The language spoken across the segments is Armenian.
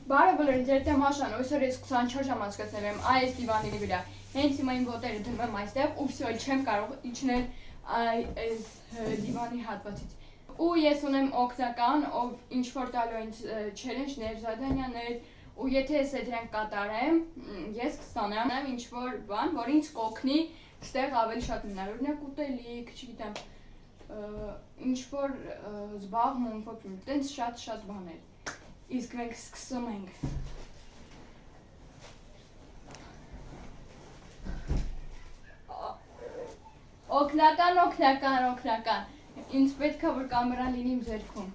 Բարը բոլորին, ձեր դեմ Մաշան, այսօր ես 24 ժամ անցկացնել եմ այս դիվանի վրա։ Հենց հիմա իմ ոտերը դնում եմ այստեղ ու վсё, չեմ կարող իջնել այս դիվանի հատվածից։ Ու ես ունեմ օգնական, ով ինչ որ տալու ինձ չելենջներ, զադանյաներ, ու եթե ես դրանք կատարեմ, ես կստանամ ինչ որ բան, որ ինձ կօգնի ստեղ ավելի շատ մնալ, օրինակ ուտելիք, չգիտեմ, ինչ որ զբաղմունք, ոբին, տենց շատ բաներ։ Իսկ մենք սկսում ենք։ Օգնական։ Ինձ պետք է որ կամերան լինի իմ ձեռքում։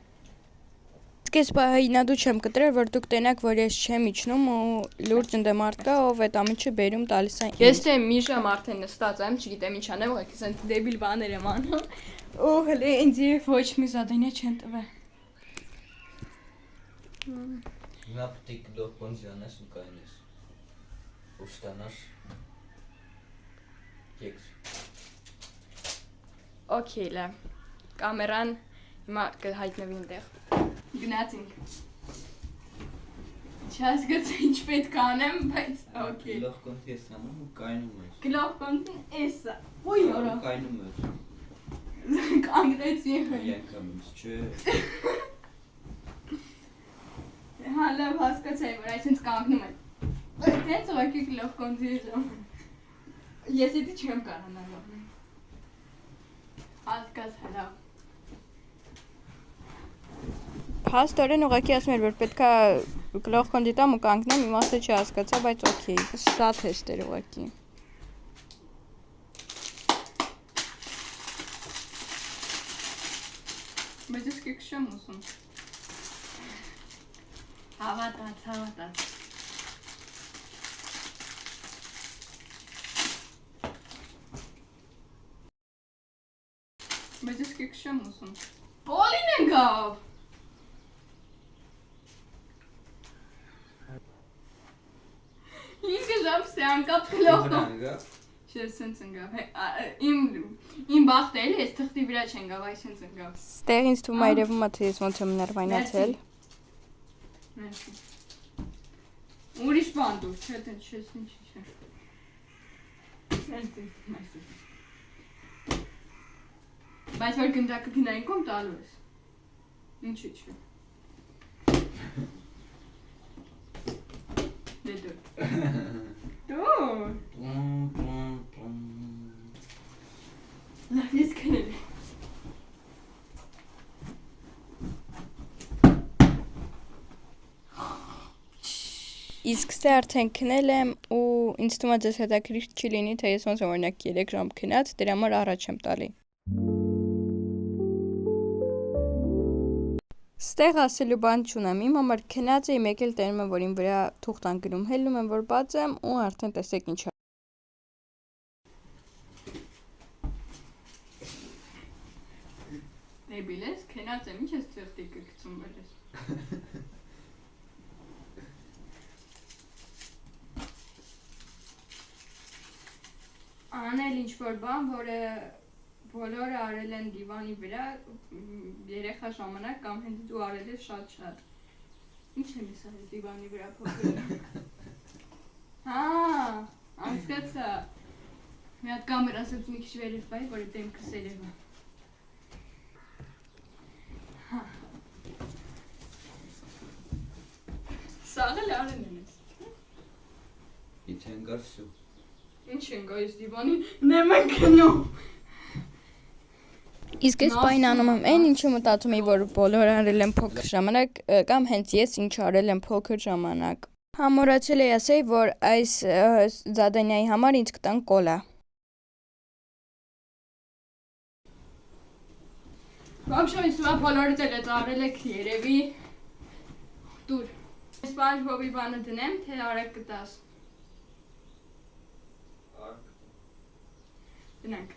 Իսկ ես հիմնադու չեմ կտրել, որ դուք տենաք, որ ես չեմ իջնում ու լուրջ ընդեմ արտկա, ով այդ ամիջը բերում տալիս է։ Ես թե մի ժամ արդեն նստած եմ, չգիտեմ ինչ անեմ, ուղղակի ասենք դեբիլ բաներ եմ անում։ Ու հələ ինձ ոչ մի զադենյա չեն տվել։ Հիմա պետք է գլուխ կոնզիանես ու կայնես, ու ստանաս կեքս։ Okay, լավ, կամերան հիմա կհայտնվի ինտեղ, գնացինք, չհասկացա ինչ պետք է անեմ, բայց okay։ Գլուխ կոնզի ես անում ու կայնում ես։ Գլուխ կոնզին էսա, ոյ որա։ Կայնում ես։ Կանգնեցի։ Եկամ ինձ, չէ։ Հա, լավ հասկացա, որ այսինքն կանգնում եմ։ Տենց ուղղակի գլուխ կոնզի եմ։ Ես էդի չեմ կարողանալ։ Հասկացա, լավ։ Փաստորեն ուղղակի ասում էր, որ պետքա գլուխ կոնդի տամ ու կանգնեմ, իմաստը չհասկացա, բայց օքեյ, շատ հեշտ էր ուղղակի։ Բայց ես կեքս չեմ ուզում։ Հավատաց։ Բայց ես կեքս չեմ ուզում։ Պոլին են գավ։ Ինքը ժամ սեանկապ գլոխում։ Չէ, սենց ընգավ։ Իմ բախտը էլի ես թղթի վրա չեն գավ, այ սենց ընգավ։ Ստեղ ինձ թվում է երևում է, թե ես ոնց եմ ներվայնացել։ Ուրիշ բան դուր, չէ, տենց չես ինչի չէ։ Բայց որ գնդակը գնային կոմ տալու ես։ Ինչի չէ։ Դե դուր։ Լավ ես կնել է։ Իսկ ստե արդեն քնել եմ ու ինձ թվում է ձեզ հետաքրքիր չի լինի, թե ես ոնց եմ օրինակ 3 ժամ քնած, դրա համար առաջ եմ տալի։ Ստեղ ասելու բան չունեմ, իմ համար քնած էի, մեկ էլ տենում եմ, որ իմ վրա թուղթ անգնում, հելնում եմ, որ բաց եմ ու արդեն տեսեք ինչ է։ Դեբիլ ես, քնած եմ, ինչ ես ծեղտի կգցում վերես։ Անել ինչ որ բան, որը բոլորը արել են դիվանի վրա երեխա ժամանակ կամ հենց դու արել ես շատ։ Ինչ եմ ես արել դիվանի վրա փոքր։ Հա, անցկացա։ Մի հատ կամերա ասած մի քիչ վերև բայ, որ դեմքս երևա։ Հա։ Սաղը լարեն են ես։ Իչ են գարսու։ Ինչ են գայիս դիվանի, նեմ են գնում։ Իսկ ես պայն անում եմ այն, ինչը մտածում էի, որ բոլորը արել են փոքր ժամանակ, կամ հենց ես ինչ արել եմ փոքր ժամանակ։ Համորացել էի ասեի, որ այս զադանյայի համար ինձ կտան կոլա։ Բամշո ինձ թվում է բոլորը դել է արել եք երևի։ Դուր։ Սպանջ բոբի բանը դնեմ, թե արեք կտաս։ Դնենք։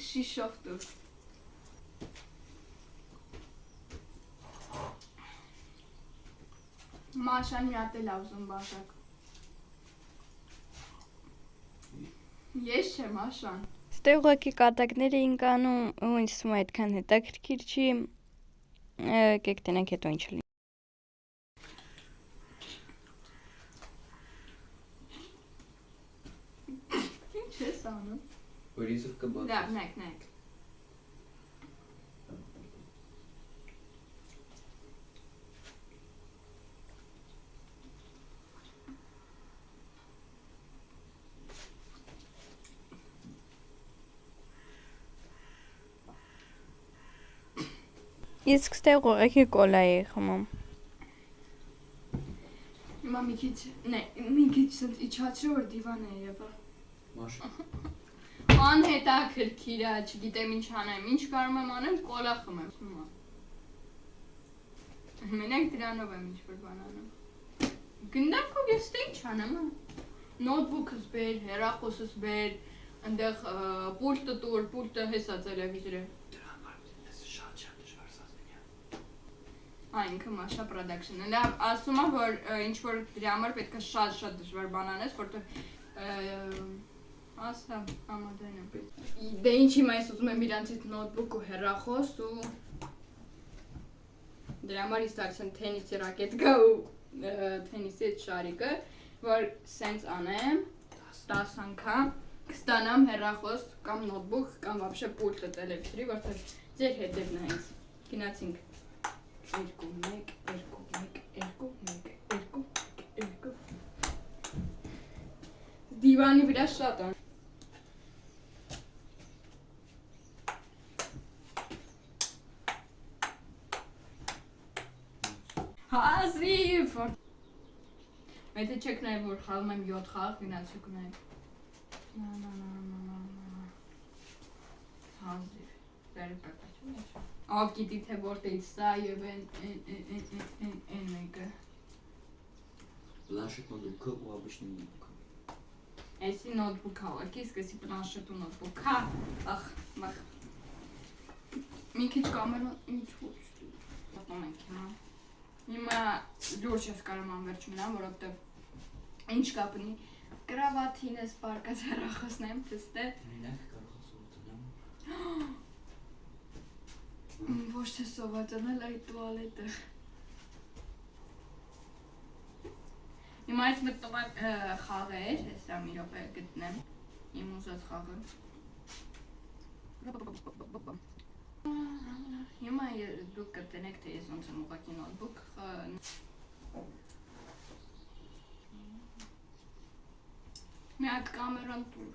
Շիշով դուր։ Մաշան մի հատ էլ ավզում բաժակ։ Ես չեմ աշան։ Ստեղ ուղղակի կատակներ էին կանում ու ինձ թվում է այդքան հետաքրքիր չի։ Եկեք տենանք հետո ինչ լինի։ Ինչ ես անում։ Հորիզը կբաց։ Դա նայք։ Իսկ ստեղ ուղղակի կոլա էի խմում։ Հիմա մի քիչ իջացրու որ դիվան է եղա։ Մաշա։ Անհետաքրքիր է, չգիտեմ ինչ անեմ, ինչ կարող եմ անեմ, կոլա խմեմ։ Հիմա։ Մենակ դրանով եմ ինչ-որ բան անում։ Գնդակով ես դե ինչ անեմ, նոթբուքս բեր, հեռախոսս բեր, այնտեղ պուլտը տուր, պուլտը հեսա տելևիզորը։ Դրան մարդ ես շատ դժվար սազենյա։ Ինքը Masha Production-ը։ Նա ասում է, որ ինչ որ դրա համար պետք է շատ դժվար բան անես, որտեղ ասա համաձայն եմ։ Դե ինչ հիմա ես ուզում եմ իրանցից նոթբուք ու հեռախոս ու դրա համար ես դարձան թենիսի ռակետկա ու թենիսի այդ շարիկը, որ սենց անեմ 10 անգամ կստանամ հեռախոս կամ նոթբուք կամ вообще պուլտը տելևիզորի, որտեղ ձեր հետևն է ինձ։ Գնացինք 2 1 2 1 2 1 2 2 Դիվանի վրա շատ է։ Հազիվ։ Եթե չեք նայ որ խաղում եմ 7 խաղ, գնացեք նայեք։ Հազիվ։ Դերը պակաչում է։ Ով գիտի թե որտեղից սա եւ են մեկը։ Планшет ноутбука у обычный ноутбук. Էսի նոթբուք հավաքի, իսկ էսի պլանշետ ու նոթբուք, հա, ախ, մի քիչ կամերան ինչ ոչ պատում ենք հիմա լուրջ ես կարում անվերջ մնամ, որովհետև ինչ կապնի կրավաթին ես պարկած հեռախոսն եմ թստե Մենակ կարող ես ուտել։ Ոչ թե սովածանել այդ տուալետը Հիմա այս մտնում եմ խաղեր, հեսա մի րոպե գտնեմ, իմ ուզած խաղը Հիմա դուք կտենեք, թե ես ոնց եմ ուղղակի նոթբուք Մի հատ կամերան տուր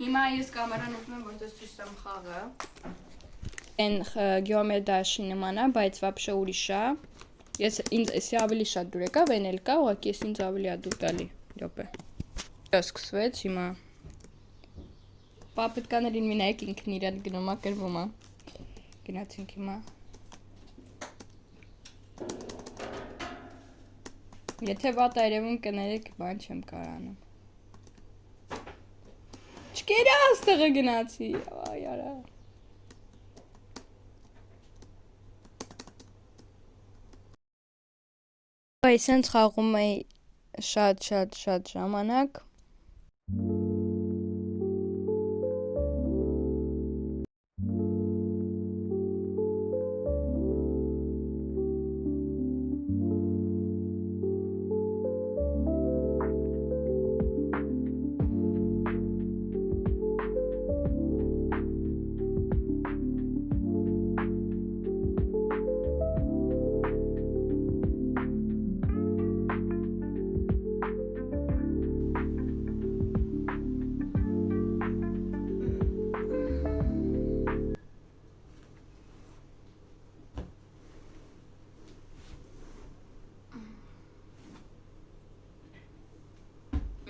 Հիմա ես կամերան ուզում եմ, որ ձեզ ցույց տամ խաղը Են գեոմետրաշի նման է, բայց вообще ուրիշ է Ես ինձ էսի ավելի շատ դուր եկավ, այն էլ կա, ուղղակի ես ինձ ավելի ա դուր տալի, րոպե Սկսվեց հիմա Պապետկաներին մի նայեք ինքն իրան գնում ա կրվում ա Գնացինք հիմա Եթե վատ այրևուն կներեք, բան չեմ կարանում Չկերա աստեղը գնացի, այ արա Այս հենց խաղում էի շատ ժամանակ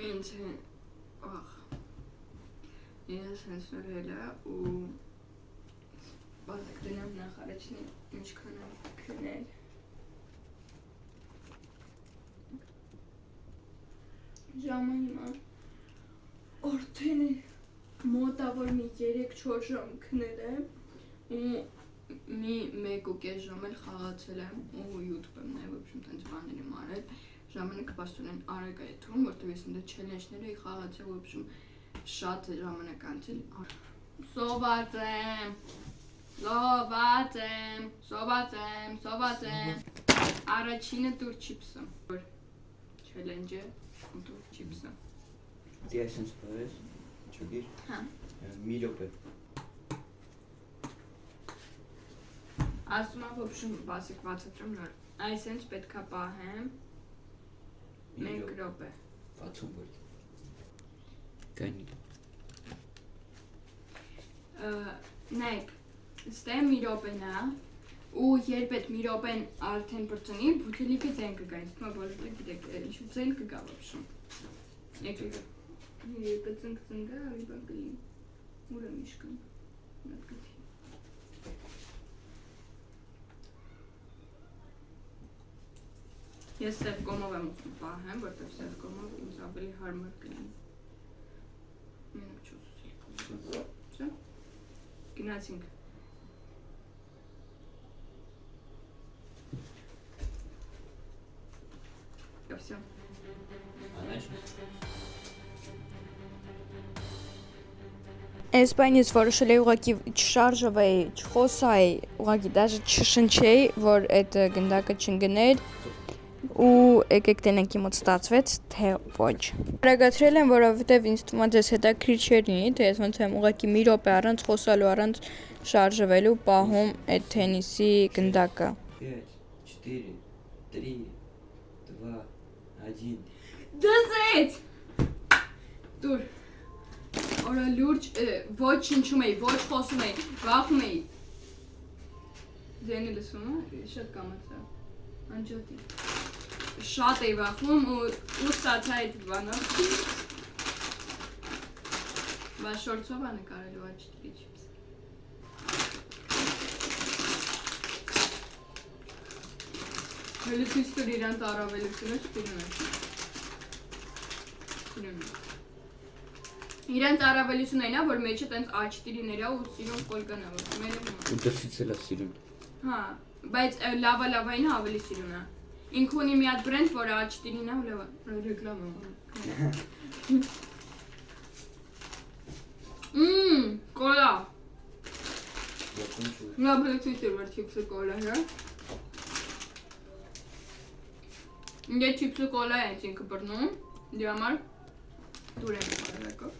Ինձ ես հենց նորել է ու բազակ դնեմ նախարեչնի ինչքան եմ քնել ժամը հիմա արդեն մոտավոր մի 3-4 ժամ քնել եմ ու մի 1.5 ժամ էլ խաղացել եմ ու YouTube եմ նաև ոբշում տենց բաներ եմ արել ժամանակը պաստորեն արագ է թվում, որտեղ ես ինձ չելենջներ էի խաղացել ոբշում Շատ ժամանակ անցել։ Սովածեմ։ Առաջինը դուր չիպսը։ Չելենջը դուր չիպսը։ Դի այսպես բարես, չգիր։ Հա։ Մի րոպե։ Ասում եմ, в общем, բացիկ բացատրեմ նոր։ Այսինչ պետքա պահեմ 1 րոպե։ 60 որ։ Կանի։ Նայեք, ստե մի րոպեն է, ու երբ այդ մի րոպեն արդեն բրծնի, բուտելիկը ձեն կգա, ինձ թվում է բոլորը գիտեք, ինչ ձեն կգա вообще։ Եկեք։ Երբ ծնգա, այբա կլինի։ Ուրա միշկան։ Նատկացի։ Ես սև կոմով եմ ուզում պահեմ, որտեղ սև կոմով ինձ ավելի հարմար կլինի։ Մենակ չուզի։ Չէ՞։ Գնացինք։ Всё։ Անաչ։ Այս բանը ես որոշել եմ ուղղակի չշարժվեի, չխոսայի, ուղղակի դաժե չշնչեի, որ այդ գնդակը չընկներ ու եկեք տենենք իմոց ստացվեց, թե ոչ։ Արագացրել եմ, որովհետև ինձ թվում է ձեզ հետաքրքիր չէր լինի, թե ես ոնց եմ ուղղակի մի րոպե առանց խոսալու, առանց շարժվելու պահում այդ թենիսի գնդակը։ 5, 4, 3, 2, 1 Դզեց։ Դուր։ Օրա լուրջ ոչ շնչում էի, ոչ խոսում էի, վախում էի։ Ձենի լսում է, շատ կամացա։ Անջատի։ Շատ էի վախում ու ստացա այդ բանը։ Բա շորցով է նկարելու այդ չիպս։ Հələ ցույց տուր իրան տարավելությունը չպիրում է։ Իրան տարավելությունը այնա, որ մեջը տենց A4-ներ է ու սիրուն կոլկան է, որ մերը հիմա։ Ու դրսից էլ է սիրուն։ Հա, բայց լավա-լավայինը ավելի սիրուն է։ Ինքը ունի մի հատ բրենդ, որը A4-ն է ու լավա, ռեկլամ է։ Կոլա։ Նա բլեքսից էր որ չիպսը կոլա, հա։ Ինձ չիպսը կոլա է ինքը բռնում, դի համար դուր եմ պարակով։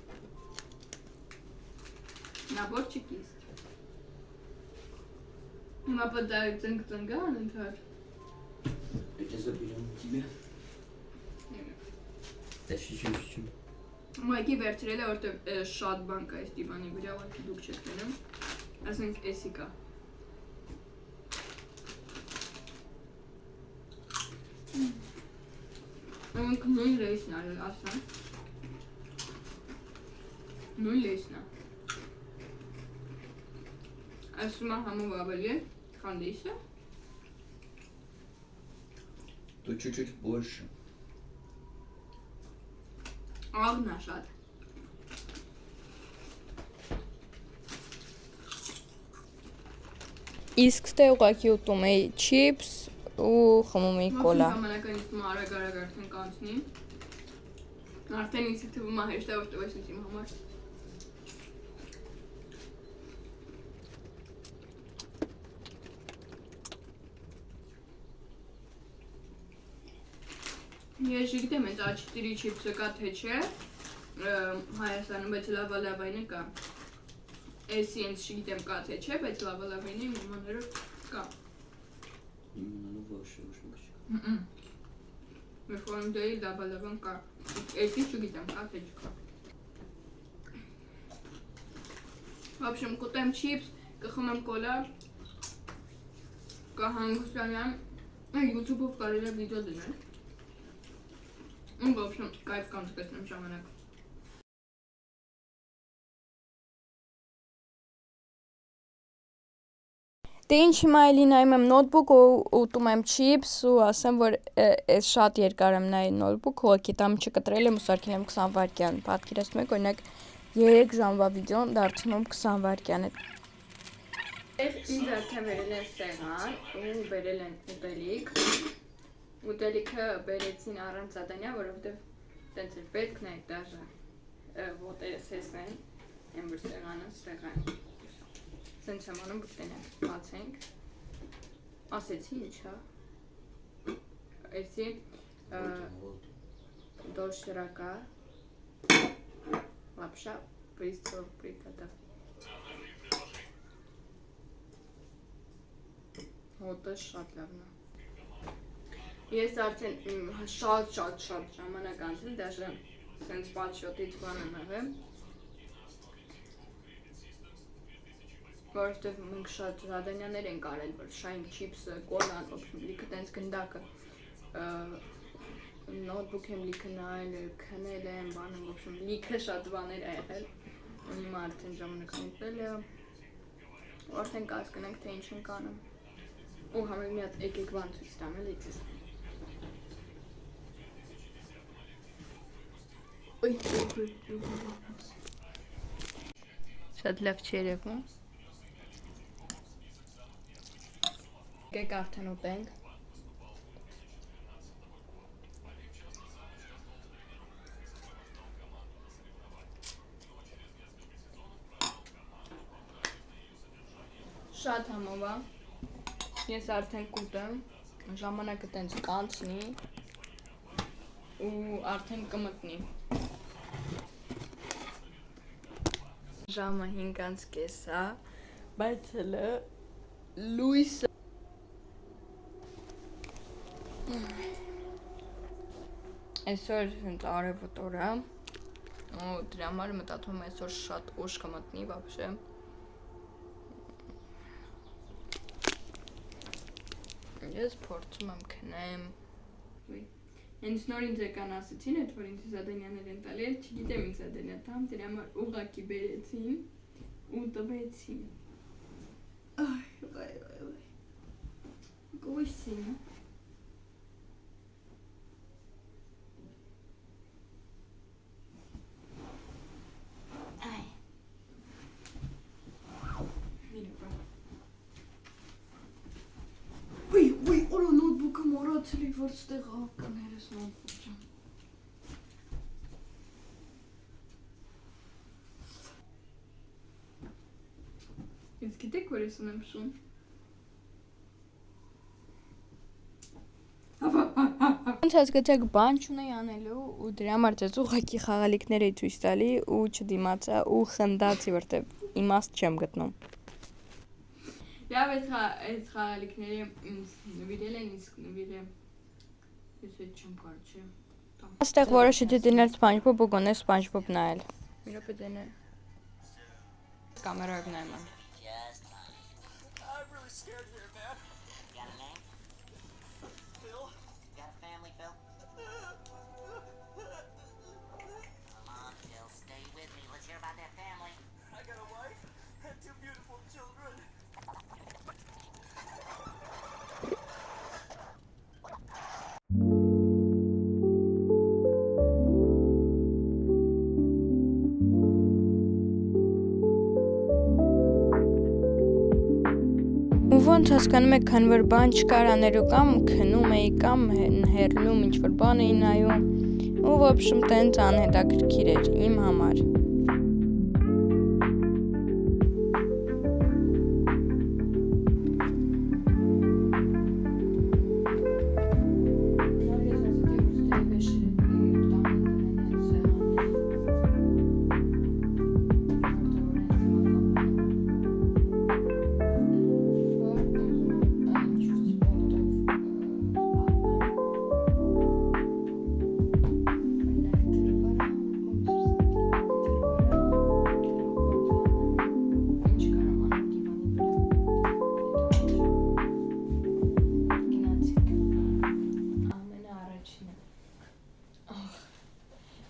Նաբորչիկիստ։ Հիմա պտայ ծնգ-ծնգա անընդհար։ Դες բիրում տիբե։ Դες շիշում։ Ուղղակի վերցրել է, որտեղ շատ բան կա այս դիվանի վրա, ուղղակի դուք չեք լինում։ Ասենք էսի կա։ Մենք նույն լեյսն արել, ասեմ։ Նույն լեյսն է։ Ասում է համով ավելի, քան լեյսը։ Դու чуть-чуть больше։ Աղն է շատ։ Իսկ ստե ուղղակի ուտում էի չիպս ու խմում էի կոլա։ Ժամանակին իստում արագ-արագ արդեն կանցնի։ Արդեն ինձ թվում է հեշտ է որ տվես ինձ իմ համար։ Ես չգիտեմ այդ A4 չիպսը կա թե չէ Հայաստանում, բայց լավա-լավայինը կա։ Էսի ինձ չգիտեմ կա թե չէ, բայց լավա-լավայինը իմ իմաներով կա։ Իմանալու ոչ ոչ։ Մեխոնդեի լավա-լավան կա։ Էսի չգիտեմ կա թե չկա։ В общем, կուտեմ չիպս, կխմեմ կոլա, կհանգստանամ, YouTube-ով կարելի է վիդեո դնել։ В общем, кайф կանցկացնեմ ժամանակ։ Դե ինչ հիմա էլի նայում եմ նոթբուք ու ուտում եմ չիպս ու ասեմ, որ ես շատ երկար եմ նայել նոթբուք, ուղղակի տամ չկտրել եմ ու սարքել եմ 20 վայրկյան։ Պատկերացնում եք, օրինակ 3 ժամվա վիդեոն դարձնում 20 վայրկյան է։ Ինձ արդեն վերել են սեղան ու վերել են ուտելիք։ Ուտելիքը բերեցին առանց սատանյա, որովհետև տենց էր պետք նայեք դաժե ոտերը սեսն են, են որ սեղանը սեղան։ Սենց եմ անում բուտենը բացենք։ Ասեցի ինչա։ Էսի դոշրակա լապշա պրիստով պրիկատա։ Հոտը շատ լավն է։ Ես արդեն շատ ժամանակ անցել, դաժե սենց պատշոտից բան եմ եղել։ Որովհետև մենք շատ զադանյաներ ենք արել, որ շայինք չիպսը, կոլան, լիքը տենց գնդակը, նոթբուք եմ լիքը նայել, քնել եմ, բանում, լիքը շատ բաներ է եղել, ու հիմա արդեն ժամանակ ընկնել է, արդեն կասկնենք, թե ինչ ենք անում, ու համեղ մի հատ եկեք բան ցույց տամ էլի ձեզ։ Շատ լավ չի երևում։ Եկեք արդեն ուտենք։ Շատ համով է։ Ես արդեն կուտեմ, ժամանակը տենց կանցնի ու արդեն կմտնի։ Ժամը 5:30 է, բայց հələ լույս Այսօր հենց արևոտ օր է, ու դրա համար մտածում եմ այսօր շատ ուշ կմտնի вообще։ Ես փորձում եմ քնեմ։ Հենց նոր ինձ եկան ասեցին, այդ որ ինձ զադանյաներ են տալի, չգիտեմ ինձ զադանյա տամ, դրա համար ուղակի բերեցին ու տվեցին։ Այ, գույսին։ Օրա նոթբուքը մոռացել եք, որ ստեղ կներես նոթբուքը։ Ես գիտեք, որ ես ունեմ շուն։ Ոնց հասկացաք բան չունեի անելու ու դրա համար ձեզ ուղղակի խաղալիքներ էի ցույց տալի ու չդիմացա ու խնդացի, որտեվ իմաստ չեմ գտնում։ Լավ, այս խաղալիքները ինձ նվիրել են, իսկ նվիրել ես հետ չեմ կարող, չէ։ Այստեղ որոշեցի դնել SpongeBob ու գոնե SpongeBob նայել։ Մի րոպե դենե։ Կամերայով նայում եմ։ Ու ոնց հասկանում եք, քան որ բան չկար անելու կամ քնում էի կամ հերլում ինչ-որ բան էի նայում ու в общем տենց անհետաքրքիր էր իմ համար։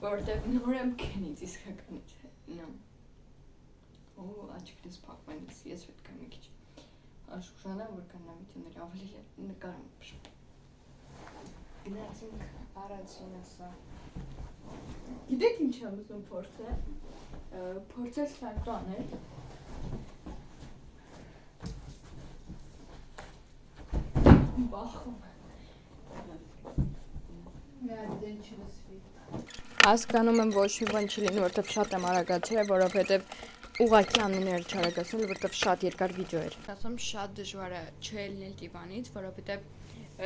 Որտեվ նոր եմ քնից իսկականից նամ։ Ու աչքերս փակվելիս ես պետք է մի քիչ աշխուժանամ, որ կանամիցներ ավելի նկարում։ Գնացինք առաջինը սա։ Գիտեք ինչ եմ ուզում փորձել։ Փորձել սալտո անել։ Բախում։ Մի հատ դեն չլսվի։ Հասկանում եմ ոչ մի բան չի լինի, որովհետև շատ եմ արագացել, որովհետև ուղղակի ամենը չարագացել, որովհետև շատ երկար վիդեո էր։ Ասում շատ դժվար է չելնել դիվանից, որովհետև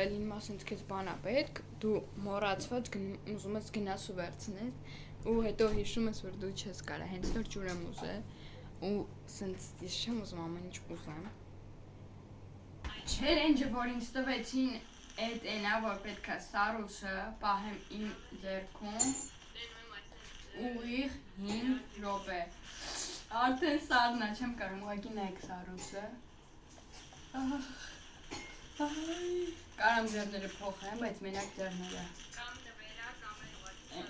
լինի մասն քեզ բան է պետք, դու մոռացված ուզում ես գնաս ու վերցնես, ու հետո հիշում ես, որ դու չես կարա, հենց նոր ջուր եմ ուզել, ու սենց ես չեմ ուզում ամեն ինչ ուզեմ։ Չելենջը, որ ինձ տվեցին, այդ այնա, որ պետք է սարուսը պահեմ իմ ձեռքում, ուղիղ 5 րոպե։ Արդեն սարն է, չեմ կարում, ուղղակի նայեք սարուսը։ Կարամ ձեռները փոխեմ, բայց մենակ ձեռները։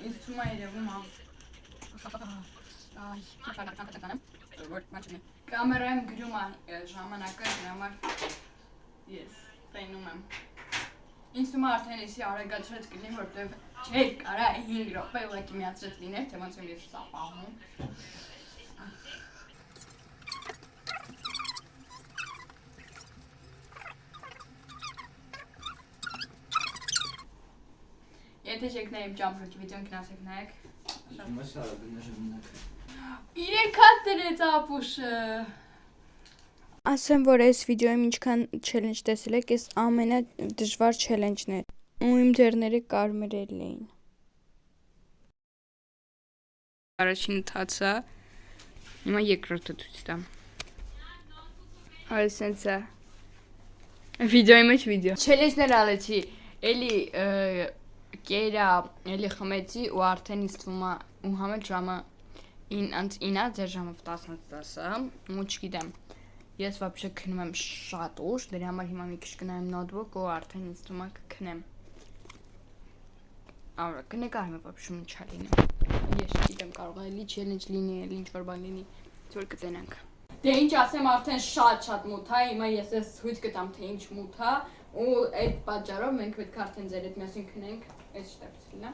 Ինձ թվում է երևում կամերայում գրում է ժամանակը, դրա համար ես տենում եմ։ Ինձ թվում է արդեն եսի արագացրած կլինի, որտեղ չէր կարա 5 րոպե ուղղակի միացրած լիներ, թե ոնց եմ ես սա պահում։ Եթե չեք նայում ճամփրոջ վիդեոն գնացեք նայեք։ Մասա գնաք։ 3 հատ դրեց ապուշը։ Ասեմ, որ այս վիդեոյում ինչքան չելենջ տեսել եք, այս ամենադժվար չելենջն է։ Ու իմ ձեռները կարմրել էին։ Առաջին ընթացը, հիմա երկրորդը ցույց տամ։ Այս սենց է։ Վիդեոյի մեջ վիդեո։ Չելենջներ ալեցի, էլի կերա, էլի խմեցի ու արդեն ինձ թվում է ու համել ժամը 9-ը, ձեր ժամը 10-10-ը, ու չգիտեմ։ Ես вообще քնում եմ շատ ուշ, դրա համար հիմա մի քիչ կնայեմ նոթբուք ու արդեն ինձ թվում է կքնեմ։ Արա, կնկարեմ вообще ինչա լինի։ Ես չգիտեմ, կարող է էլի չելենջ լինի, էլի ինչ-որ բան լինի, որ կտենանք։ Դե ինչ ասեմ, արդեն շատ մութ է, հիմա ես ես ցույց կտամ, թե ինչ մութ է, ու այդ պատճառով մենք պետք է արդեն ձեր հետ միասին քնենք, այս շտապցելն է,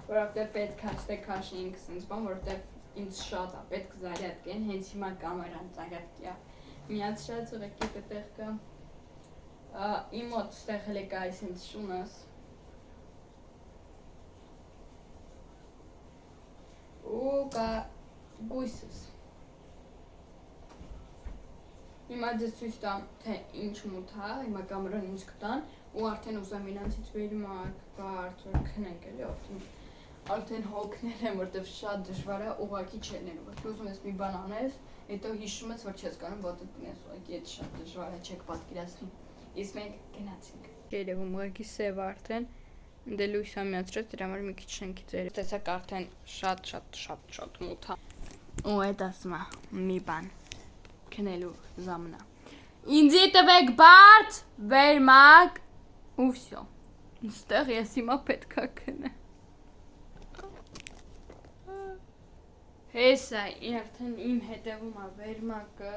որովհետև պետք է ստե քաշենք սենց բան, որովհետև ինձ շատ է պետք զարյատկեն, հենց հիմա կամերան զարյատկի է միացրած ուղղակի այդտեղ կա։ Իմ մոտ ստեղ հենց կա այս հենց շունս։ Ու կա գույսս։ Հիմա ձեզ ցույց տամ, թե ինչ մութ է, հիմա կամերան ինձ կտան ու արդեն ուզում իրանցից վերիմակ բարդ որ քնենք էլի արդեն հոգնել եմ, որտեվ շատ դժվար է ուղղակի չելնելու, որ ուզում ես մի բան անես, հետո հիշում ես, որ չես կարող ոտդ դնես, ուղղակի այդ շատ դժվար է, չեք պատկերացնի։ Իսկ մենք գնացինք։ Երևում ուղղակի սև արդեն, դե լույսը միացրած, դրա համար մի քիչ շենքի ձեր։ Տեսակ արդեն շատ մութ է։ Ու այդ ասում է մի բան քնելու ժամանա։ Ինձի տվեք բարդ, վերմակ ու վсё։ Այստեղ ես հիմա պետք է քնեմ։ Հեսա, արդեն իմ հետևում է վերմակը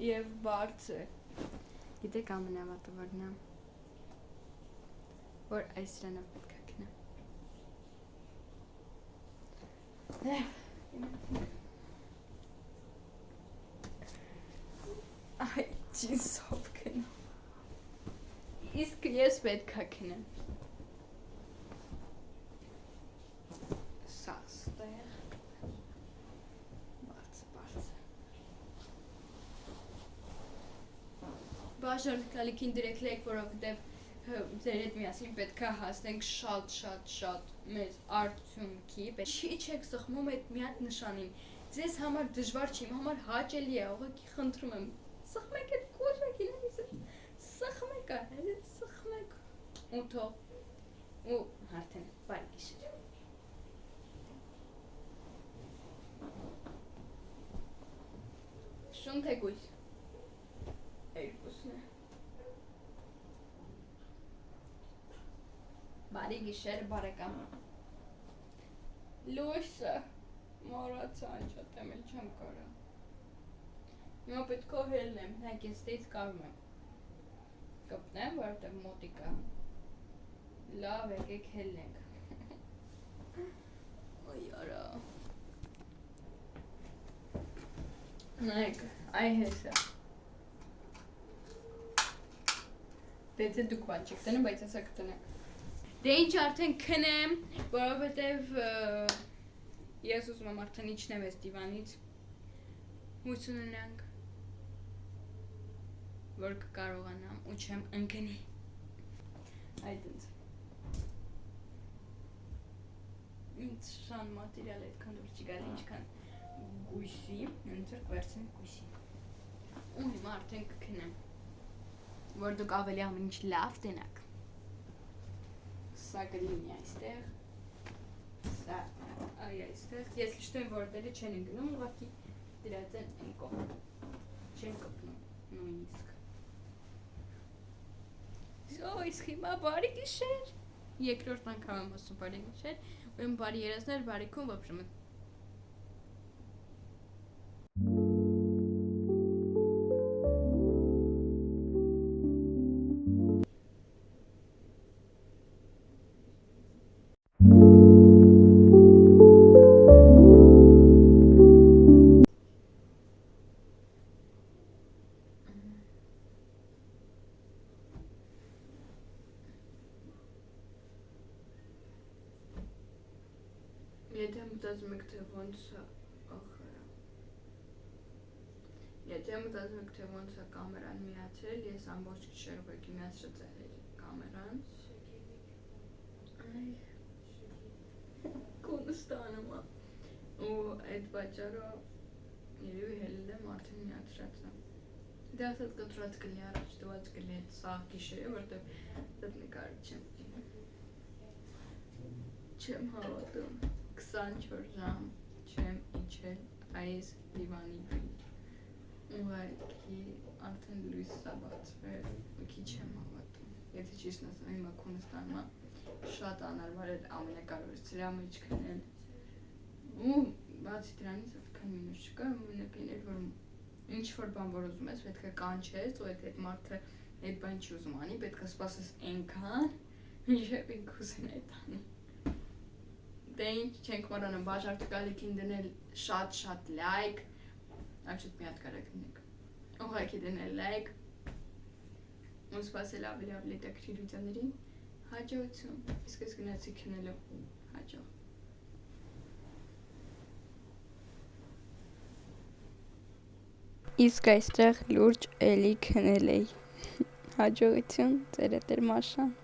եւ բարձը։ Գիտեք ամենավատը որն է, որ այս սրանով պետք է քնեմ։ Այ ջինսով քնեմ։ Իսկ ես պետք է քնեմ։ Սա ստեղ։ Բաժան կալիքին դրեք լեք, որովհետև ձեր հետ միասին պետք է հասնենք շատ մեծ արդյունքի։ Չի չեք սխմում այդ մի հատ նշանին։ Ձեզ համար դժվար չի, իմ համար հաճելի է, ուղղակի խնդրում եմ։ Սխմեք այդ կոժակին, սխմեք այլ, սխմեք։ Ու թող ու արդեն բարի գիշեր։ Շուն թե գույս։ Երկուսն է։ Բարի գիշեր, բարեկամ։ Լույսը մոռացա անջատեմ, էլ չեմ կարա։ Հիմա պետք է հելնեմ, նայք ես ստից կարում եմ։ Կպնեմ, որովհետև մոտիկ է։ Լավ, եկեք հելնենք։ Ոյ արա։ Նայք, այ հեսա։ Դեթե դուք բան չեք տնեմ, բայց հեսա կտնեք։ Դե ինչ արդեն քնեմ, որովհետև ես ուզում եմ արդեն իջնեմ այս դիվանից։ Հույս ունենանք, որ կկարողանամ ու չեմ ընկնի։ Այդպես։ Ինձ շան մատերիալ այդքան դուր չի գալի, ինչքան գույսի, ընտրք վերցնեմ գույսի։ Ու հիմա արդեն կքնեմ, որ դուք ավելի ամեն ինչ լավ տենաք։ Սա կլինի այստեղ, սա այստեղ, ես հիշտում եմ, որ դերը չեն ընկնում, ուղղակի դրած են այն կողմ, չեն կպնում նույնիսկ։ Իսկ հիմա բարի գիշեր, երկրորդ անգամ եմ ասում բարի գիշեր, ու եմ բարի երազներ, բարիքում վապշում եմ։ Եթե մտածում եք, թե ոնց է, եթե մտածում եք, թե ոնց է կամերան միացել, ես ամբողջ գիշեր ուղղակի միացրած եմ կամերան։ Կոնը ստանում է։ Ու այդ պատճառով երևի հելել եմ արդեն միացրած եմ։ Դե ասած կտրած կլի առաջ տված կլի այդ սաղ գիշերը, որտեղ դեպ նկարի չեմ հավատում։ 24 ժամ չեմ իջել այս դիվանի վրա։ Ուղղակի արդեն լույսը բացվել, ոքի չեմ հավատում։ Եթե ճիշտն ասեմ, հիմա քոնը ստանում է շատ անարմար էր ամենակարևորը սրա մեջ քնել։ Ու բացի դրանից այդքան մինուս չկա, մենակ էր որ ինչ որ բան որ ուզում ես, պետք է կանչես, ու այդ մարդը այդ բան չի ուզում անի, պետք է սպասես այնքան, մինչև ինքը ուզենա այդ անի։ Դե ինչ չենք մոռանում բաժարտակալիքին դնել շատ լայք, արդյոք մի հատ կարեք դնեք, ուղղակի դնել լայք, ու սպասել ավելի հետաքրքիր վիդեոների, հաջողություն, իսկ ես գնացի քնելու, հաջող։ Իսկ այստեղ լուրջ էլի քնել էի, հաջողություն, ծեր էտեր Մաշան։